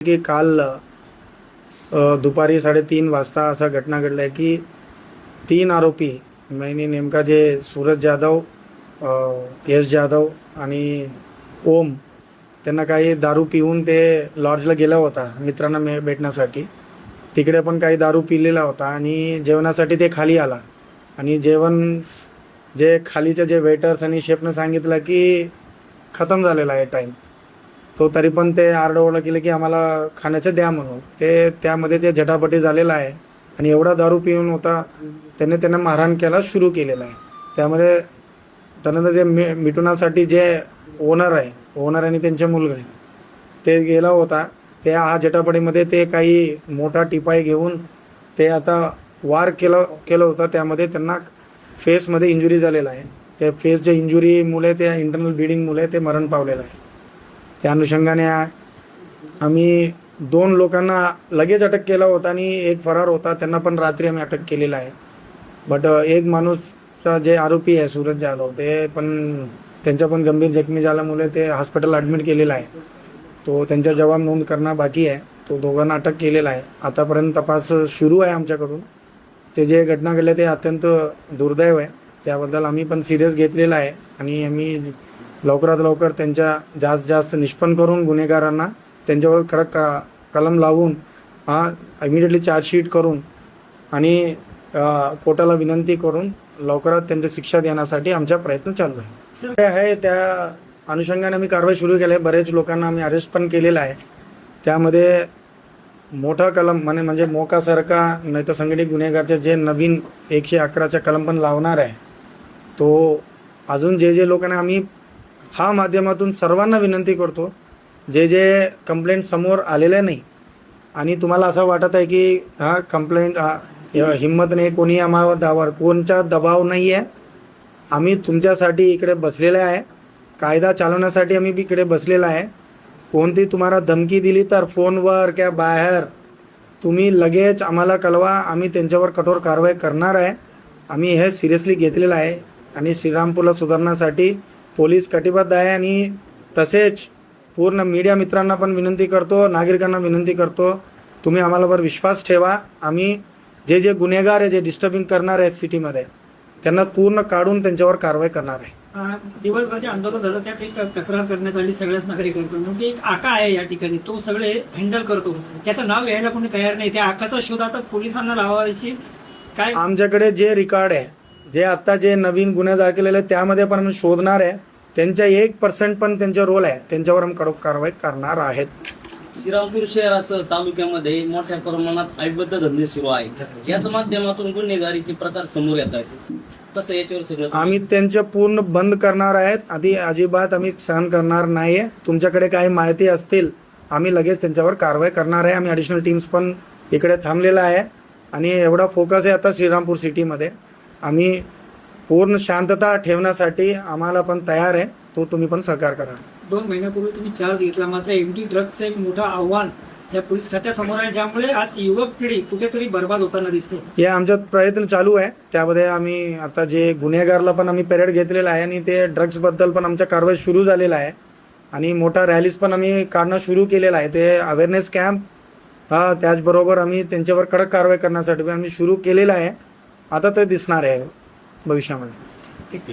की काल दुपारी 3:30 वाजता असा घटना घडला आहे की 3 आरोपी म्हणजे नेमका जे सूरज जाधव, यश जाधव आणि ओम त्यांना काही दारू पिऊन ते लॉजला गेला होता मित्रांना भेटण्यासाठी. तिकडे पण काही दारू पिलेला होता आणि जेवणासाठी ते खाली आला आणि जेवण जे खालीचे जे वेटर्स आणि शेफनं सांगितलं की खतम झालेला आहे टाईम. तो तरी पण ते आरडाओरडा केलं की आम्हाला खाण्याचं द्या म्हणून. ते त्यामध्ये ते झटापटी झालेला आहे आणि एवढा दारू पिऊन होता त्यांना मारहाण केला सुरू केलेला आहे. त्यामध्ये त्यानंतर जे मिटवण्यासाठी जे ओनर आणि त्यांचे मुलगा आहे ते गेला होता. ते हा झटापटीमध्ये ते काही मोठा टिपाई घेऊन ते आता वार केलं होतं. त्यामध्ये त्यांना फेसमध्ये इंजुरी झालेला आहे. त्या फेसच्या इंजुरीमुळे त्या इंटरनल ब्लिडिंगमुळे ते मरण पावलेलं आहे. त्या अनुषंगाने आम्ही 2 लोकांना लगेच अटक केला होता आणि एक फरार होता, त्यांना पण रात्री आम्ही अटक केलेला आहे. बट एक माणूसचा जे आरोपी आहे सूरज जाधव ते पण त्यांच्या पण गंभीर जखमी झाल्यामुळे ते हॉस्पिटल ॲडमिट केलेला आहे. तो त्यांच्या जबाब नोंद करणं बाकी आहे. तो दोघांना अटक केलेला आहे. आतापर्यंत तपास सुरू आहे आमच्याकडून. ते जे घटना घडली ते अत्यंत दुर्दैव आहे. त्याबद्दल आम्ही पण सिरियस घेतलेला आहे आणि आम्ही लवकरात लवकर त्यांच्या जास्त निष्पन्न करून गुन्हेगारांना त्यांच्यावर कडक कलम लावून इमिडिएटली चार्जशीट करून आणि कोर्टाला विनंती करून लवकरात त्यांची शिक्षा देण्यासाठी आमचा प्रयत्न चालू आहे. ते आहे त्या अनुषंगाने आम्ही कारवाई सुरू केली आहे. बरेच लोकांना आम्ही अरेस्ट पण केलेलं आहे. त्यामध्ये मोठा कलम म्हणजे मोकासारखा नाही तर संघटित गुन्हेगारचे जे नवीन 111चा कलम पण लावणार आहे. तो अजून जे लोकांना आम्ही हा माध्यमातून सर्वांना विनंती करतो, जे कंप्लेंट समोर आलेल्या नाही आणि तुम्हाला असं वाटत आहे की कंप्लेंट हिंमत नाही, कोणी आम्हावर कोणचा दबाव नाही आहे. आम्ही तुमच्यासाठी इकडे बसलेले आहे. कायदा चालवण्यासाठी आम्ही इकडे बसलेला आहे. कोणती तुम्हाला धमकी दिली तर फोनवर किंवा बाहेर तुम्ही लगेच आम्हाला कळवा. आम्ही त्यांच्यावर कठोर कारवाई करणार आहे. आम्ही हे सिरियसली घेतलेलं आहे आणि श्रीरामपूरला सुधारण्यासाठी पोलीस कटिबद्ध आहे. आणि तसेच पूर्ण मीडिया मित्रांना पण विनंती करतो, नागरिकांना विनंती करतो, तुम्ही आम्हालावर विश्वास ठेवा. आम्ही जे गुन्हेगार आहे, जे डिस्टर्बिंग करणार आहेत सिटीमध्ये, त्यांना पूर्ण काढून त्यांच्यावर कारवाई करणार आहे. दिवसभर जे आंदोलन झालं त्यात एक तक्रार करण्यात आली सगळ्याच नागरिकांकडून, म्हणजे एक आका आहे या ठिकाणी, तो सगळे हँडल करतो, त्याचं नाव घ्यायला कोणी तयार नाही. त्या आकाचा शोध आता पोलिसांना लावायची काय? आमच्याकडे जे रेकॉर्ड आहे, जे आता जे नवीन गुन्हे दाखलेले त्यामध्ये पण आम्ही शोधणार आहे. त्यांच्या 1% पण त्यांचा रोल आहे, त्यांच्यावर आम्ही कडक कारवाई करणार आहेत. श्रीरामपूर शहरासह तालुक्यामध्ये मोठ्या प्रमाणात अवैध धंदे सुरू आहेत. याच माध्यमातून गुन्हेगारीचे प्रकार समोर येत आहेत. कसं याच्यावर सगळं आम्ही त्यांच्या पूर्ण बंद करणार आहेत. आधी अजिबात आम्ही सहन करणार नाहीये. तुमच्याकडे काही माहिती असतील आम्ही लगेच त्यांच्यावर कारवाई करणार आहे. आम्ही ॲडिशनल टीम्स पण इकडे थांबलेला आहे आणि एवढा फोकस आहे आता श्रीरामपूर सिटीमध्ये. आम्ही पूर्ण शांतता ठेवण्यासाठी आम्हाला पण तयार आहे. तो तुम्ही पण सहकार करा. 2 महिन्यापूर्वी तुम्ही चार्ज घेतला, मात्र एमडी ड्रग्सचं एक मोठं आव्हान या पोलीस खात्यासमोर आहे, ज्यामुळे आज युवक पिढी कुठेतरी बर्बाद होताना दिसते. हे आमचा प्रयत्न चालू आहे. त्यामध्ये आम्ही आता जे गुन्हेगारला पण आम्ही पेरेड घेतलेला आहे आणि ते ड्रग्सबद्दल पण आमच्या कारवाई सुरू झालेला आहे आणि मोठा रॅलीज पण आम्ही काढणं सुरू केलेलं आहे. ते अवेअरनेस कॅम्प त्याचबरोबर आम्ही त्यांच्यावर कडक कारवाई करण्यासाठी आम्ही सुरू केलेलं आहे. आता ते दिसणार आहे भविष्यामध्ये.